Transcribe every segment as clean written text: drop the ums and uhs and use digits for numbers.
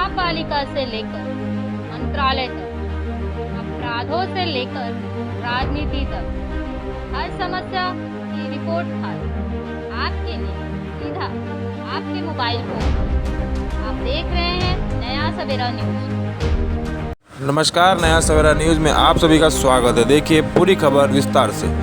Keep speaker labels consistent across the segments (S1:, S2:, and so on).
S1: महापालिका से लेकर मंत्रालय तक, अपराधों से लेकर राजनीति तक, हर समस्या की रिपोर्ट कार्ड आपके लिए सीधा आपके मोबाइल फोन। आप देख रहे हैं नया सवेरा न्यूज।
S2: नमस्कार, नया सवेरा न्यूज़ में आप सभी का स्वागत है। देखिए पूरी खबर विस्तार से।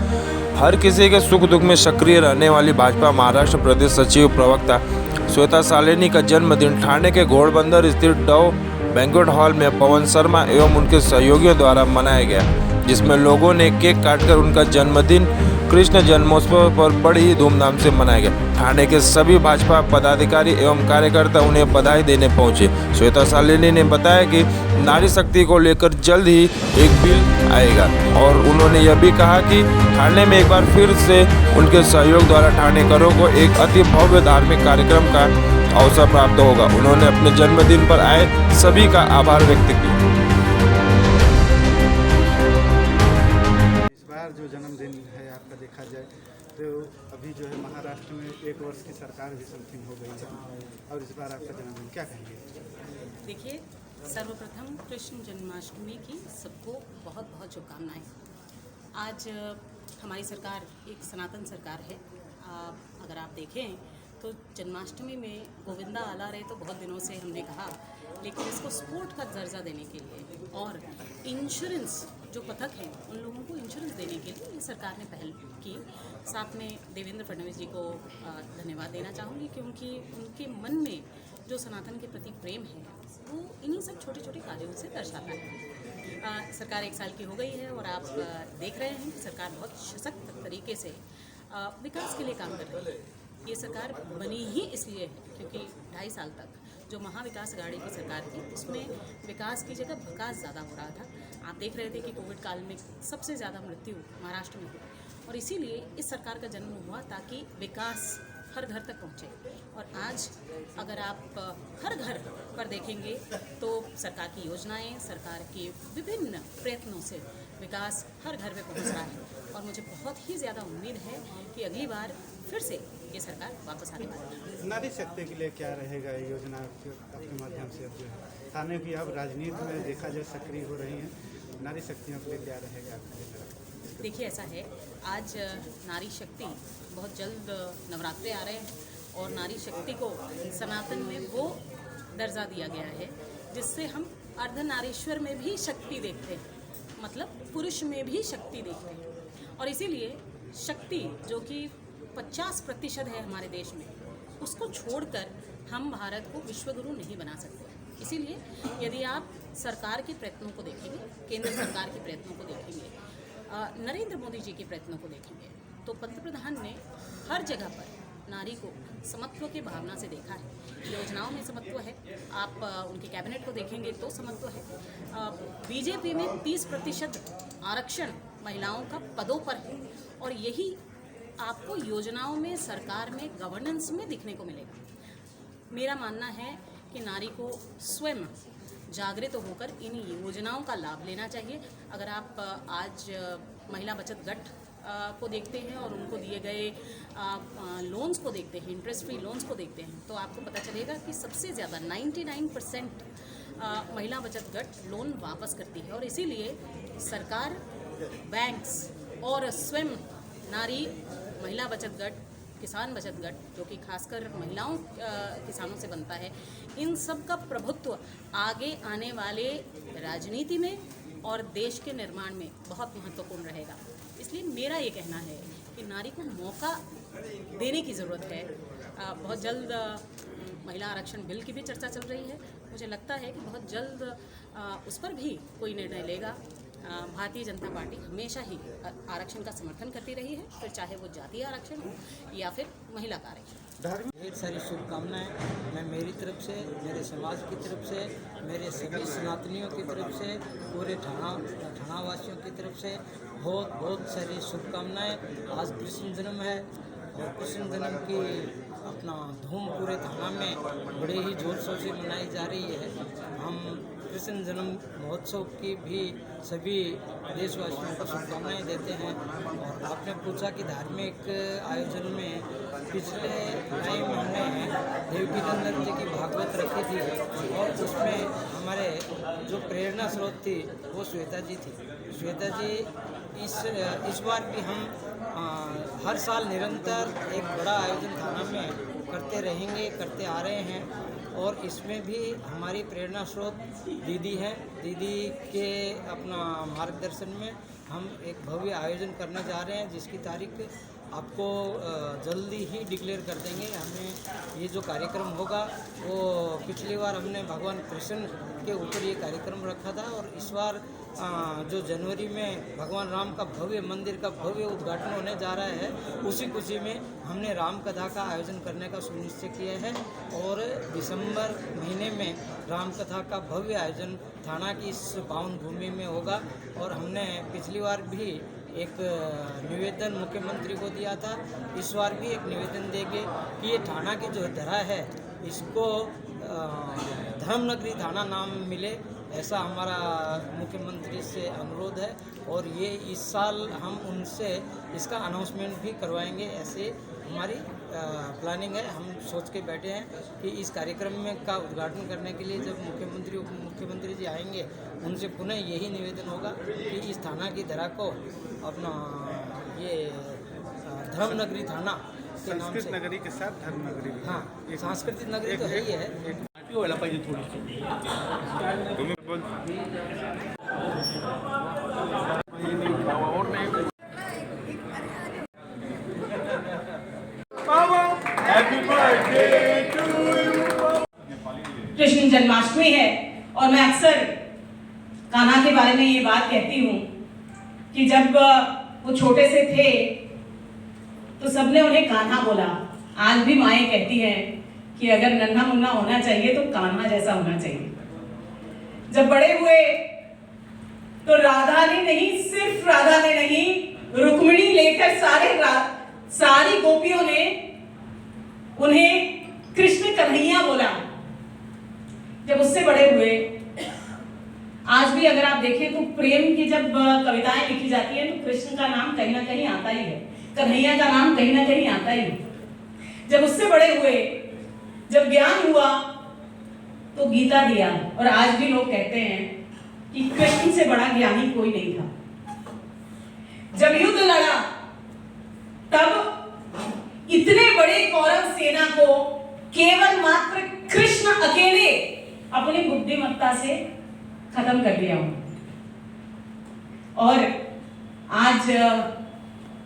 S2: हर किसी के सुख दुख में सक्रिय रहने वाली भाजपा महाराष्ट्र प्रदेश सचिव प्रवक्ता श्वेता सालेनी का जन्मदिन ठाणे के घोड़बंदर स्थित डव बैंक्वेट हॉल में पवन शर्मा एवं उनके सहयोगियों द्वारा मनाया गया, जिसमें लोगों ने केक काटकर उनका जन्मदिन कृष्ण जन्मोत्सव पर बड़ी ही धूमधाम से मनाया गया। ठाणे के सभी भाजपा पदाधिकारी एवं कार्यकर्ता उन्हें बधाई देने पहुंचे। श्वेता सालेनी ने बताया कि नारी शक्ति को लेकर जल्द ही एक बिल आएगा और उन्होंने यह भी कहा कि ठाणे में एक बार फिर से उनके सहयोग द्वारा ठाणेकरों को एक अति भव्य धार्मिक कार्यक्रम का अवसर प्राप्त होगा। उन्होंने अपने जन्मदिन पर आए सभी का आभार व्यक्त किया।
S3: इस बार जो जन्मदिन है आपका देखा जाए तो अभी जो है महाराष्ट्र में 1 वर्ष की सरकार भी समथिंग हो गई है और इस बार आपका जन्मदिन क्या कहेंगे?
S4: देखिए, सर्वप्रथम कृष्ण जन्माष्टमी की सबको बहुत बहुत शुभकामनाएं। आज हमारी सरकार एक सनातन सरकार है। अगर आप देखें तो जन्माष्टमी में गोविंदा आला रहे तो बहुत दिनों से हमने कहा, लेकिन इसको स्पोर्ट का दर्जा देने के लिए और इंश्योरेंस जो पथक हैं उन लोगों को इंश्योरेंस देने के लिए ये सरकार ने पहल की। साथ में देवेंद्र फडणवीस जी को धन्यवाद देना चाहूँगी, क्योंकि उनके मन में जो सनातन के प्रति प्रेम है वो इन्हीं सब छोटे छोटे कार्यों से दर्शाता है। सरकार 1 साल की हो गई है और आप देख रहे हैं कि सरकार बहुत सशक्त तरीके से विकास के लिए काम कर रही है। ये सरकार बनी ही इसलिए है क्योंकि 2.5 साल तक जो महाविकास अघाड़ी की सरकार थी उसमें विकास की जगह विकास ज़्यादा हो रहा था। आप देख रहे थे कि कोविड काल में सबसे ज़्यादा मृत्यु महाराष्ट्र में हुई और इसीलिए इस सरकार का जन्म हुआ ताकि विकास हर घर तक पहुँचे। और आज अगर आप हर घर पर देखेंगे तो सरकार की योजनाएं, सरकार के विभिन्न प्रयत्नों से विकास हर घर में पहुँच रहा है और मुझे बहुत ही ज़्यादा उम्मीद है कि अगली बार फिर से ये सरकार वापस आने वाली है।
S3: नारी शक्ति के लिए क्या रहेगा ये योजना आपके माध्यम से? अब जो है थाने की अब राजनीति में देखा जाए सक्रिय हो रही हैं, नारी शक्तियों के लिए क्या रहेगा आपके लिए?
S4: देखिए, ऐसा है, आज नारी शक्ति बहुत जल्द नवरात्रे आ रहे हैं और नारी शक्ति को सनातन में वो दर्जा दिया गया है जिससे हम अर्धनारीश्वर में भी शक्ति देखते हैं, मतलब पुरुष में भी शक्ति देखते हैं। और इसीलिए शक्ति जो कि 50% है हमारे देश में, उसको छोड़कर हम भारत को विश्वगुरु नहीं बना सकते। इसीलिए यदि आप सरकार के प्रयत्नों को देखेंगे, केंद्र सरकार के प्रयत्नों को देखेंगे, नरेंद्र मोदी जी के प्रयत्नों को देखेंगे, तो पंतप्रधान ने हर जगह पर नारी को समत्व की भावना से देखा है। योजनाओं में समत्व है, आप उनके कैबिनेट को देखेंगे तो समत्व है। बीजेपी में 30% आरक्षण महिलाओं का पदों पर है और यही आपको योजनाओं में, सरकार में, गवर्नेंस में दिखने को मिलेगा। मेरा मानना है कि नारी को स्वयं जागृत होकर इन योजनाओं का लाभ लेना चाहिए। अगर आप आज महिला बचत गठ को देखते हैं और उनको दिए गए लोन्स को देखते हैं, इंटरेस्ट फ्री लोन्स को देखते हैं, तो आपको पता चलेगा कि सबसे ज़्यादा 99% महिला बचत गठ लोन वापस करती है। और इसीलिए सरकार, बैंक्स और स्वयं नारी महिला बचत गठ, किसान बचत गठ, जो कि खासकर महिलाओं किसानों से बनता है, इन सब का प्रभुत्व आगे आने वाले राजनीति में और देश के निर्माण में बहुत महत्वपूर्ण रहेगा। इसलिए मेरा ये कहना है कि नारी को मौका देने की ज़रूरत है। बहुत जल्द महिला आरक्षण बिल की भी चर्चा चल रही है। मुझे लगता है कि बहुत जल्द उस पर भी कोई निर्णय लेगा। भारतीय जनता पार्टी हमेशा ही आरक्षण का समर्थन करती रही है, फिर चाहे वो जातीय आरक्षण हो या फिर महिला का आरक्षण।
S5: ढेर सारी शुभकामनाएं मैं मेरी तरफ से, मेरे समाज की तरफ से, मेरे सभी सनातनियों की तरफ से, पूरे ठाणा वासियों की तरफ से बहुत बहुत सारी शुभकामनाएं। आज कृष्ण जन्म है और कृष्ण जन्म की अपना धूम पूरे ठाणा में बड़े ही जोर शोर से मनाई जा रही है। हम कृष्ण जन्म महोत्सव की भी सभी देशवासियों को शुभकामनाएं देते हैं। और आपने पूछा कि धार्मिक आयोजन में पिछले टाइम हमने देवकी नंदन जी की भागवत रखी थी और उसमें हमारे जो प्रेरणा स्रोत थी वो श्वेता जी थी। श्वेता जी इस बार भी हम हर साल निरंतर एक बड़ा आयोजन थाना में करते रहेंगे, करते आ रहे हैं और इसमें भी हमारी प्रेरणा स्रोत दीदी हैं। दीदी के अपना मार्गदर्शन में हम एक भव्य आयोजन करने जा रहे हैं जिसकी तारीख आपको जल्दी ही डिक्लेयर कर देंगे। हमने ये जो कार्यक्रम होगा वो पिछली बार हमने भगवान कृष्ण के ऊपर ये कार्यक्रम रखा था और इस बार जो जनवरी में भगवान राम का भव्य मंदिर का भव्य उद्घाटन होने जा रहा है, उसी खुशी में हमने राम कथा का आयोजन करने का सुनिश्चय किया है और दिसंबर महीने में राम कथा का भव्य आयोजन थाना की इस पावन भूमि में होगा। और हमने पिछली बार भी एक निवेदन मुख्यमंत्री को दिया था, इस बार भी एक निवेदन देंगे कि ये थाना की जो धरा है इसको धर्मनगरी थाना नाम मिले, ऐसा हमारा मुख्यमंत्री से अनुरोध है और ये इस साल हम उनसे इसका अनाउंसमेंट भी करवाएंगे। ऐसे हमारी प्लानिंग है। हम सोच के बैठे हैं कि इस कार्यक्रम में का उद्घाटन करने के लिए जब मुख्यमंत्री उप मुख्यमंत्री जी आएंगे उनसे पुनः यही निवेदन होगा कि इस थाना की धरा को अपना ये धर्मनगरी थाना के नाम से,
S3: नगरी के साथ धर्मनगरी,
S5: हाँ सांस्कृतिक नगरी तो है ही है।
S3: व्हायला पाहिजे थोडीशी तुम्ही बोल
S6: कृष्ण जन्माष्टमी है और मैं अक्सर कान्हा के बारे में ये बात कहती हूँ कि जब वो छोटे से थे तो सबने उन्हें कान्हा बोला। आज भी माएँ कहती हैं कि अगर नन्हा मुन्ना होना चाहिए तो कान्हा जैसा होना चाहिए। जब बड़े हुए तो राधा ने नहीं, सिर्फ राधा ने नहीं, रुक्मिणी लेकर सारी गोपियों ने उन्हें कृष्ण कन्हैया बोला। जब उससे बड़े हुए, आज भी अगर आप देखें तो प्रेम की जब कविताएं लिखी जाती हैं तो कृष्ण का नाम कहीं ना कहीं आता ही है, कन्हैया का नाम कहीं ना कहीं आता ही है। जब उससे बड़े हुए, जब ज्ञान हुआ तो गीता दिया और आज भी लोग कहते हैं कि कृष्ण से बड़ा ज्ञानी कोई नहीं था। जब युद्ध लड़ा तब इतने बड़े कौरव सेना को केवल मात्र कृष्ण अकेले अपनी बुद्धिमत्ता से खत्म कर दिया। और आज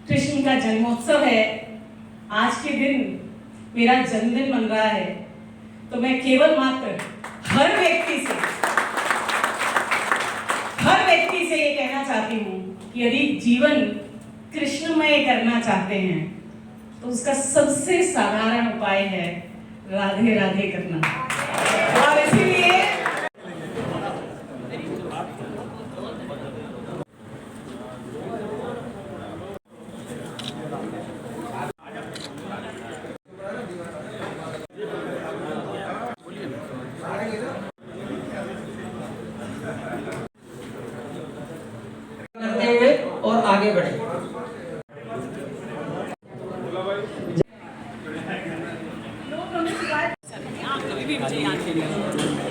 S6: कृष्ण का जन्मोत्सव है, आज के दिन मेरा जन्मदिन बन रहा है, तो मैं केवल मात्र हर व्यक्ति से ये कहना चाहती हूँ कि यदि जीवन कृष्णमय करना चाहते हैं तो उसका सबसे साधारण उपाय है राधे राधे करना। और इसीलिए
S5: करते हुए और आगे बढ़े।
S6: लोग कभी भी मुझे याद करेंगे।